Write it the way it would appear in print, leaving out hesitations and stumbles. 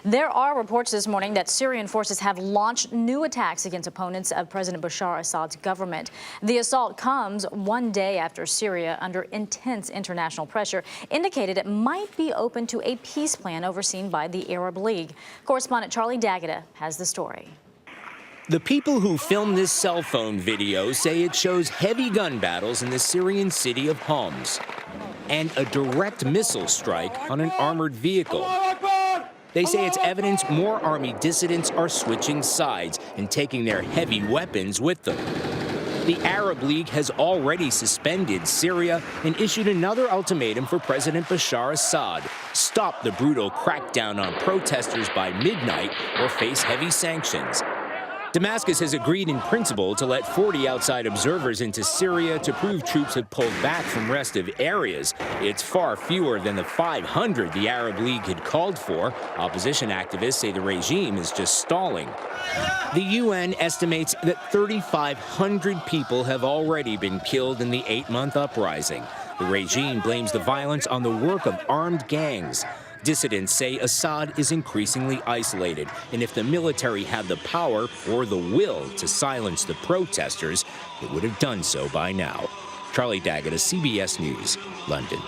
There are reports this morning that Syrian forces have launched new attacks against opponents of President Bashar Assad's government. The assault comes one day after Syria, under intense international pressure, indicated it might be open to a peace plan overseen by the Arab League. Correspondent Charlie D'Agata has the story. The people who filmed this cell phone video say it shows heavy gun battles in the Syrian city of Homs and a direct missile strike on an armored vehicle. They say it's evidence more army dissidents are switching sides and taking their heavy weapons with them. The Arab League has already suspended Syria and issued another ultimatum for President Bashar Assad: stop the brutal crackdown on protesters by midnight or face heavy sanctions. Damascus has agreed in principle to let 40 outside observers into Syria to prove troops have pulled back from restive areas. It's far fewer than the 500 the Arab League had called for. Opposition activists say the regime is just stalling. The UN estimates that 3,500 people have already been killed in the 8-month uprising. The regime blames the violence on the work of armed gangs. Dissidents say Assad is increasingly isolated, and if the military had the power or the will to silence the protesters, it would have done so by now. Charlie D'Agata, CBS News, London.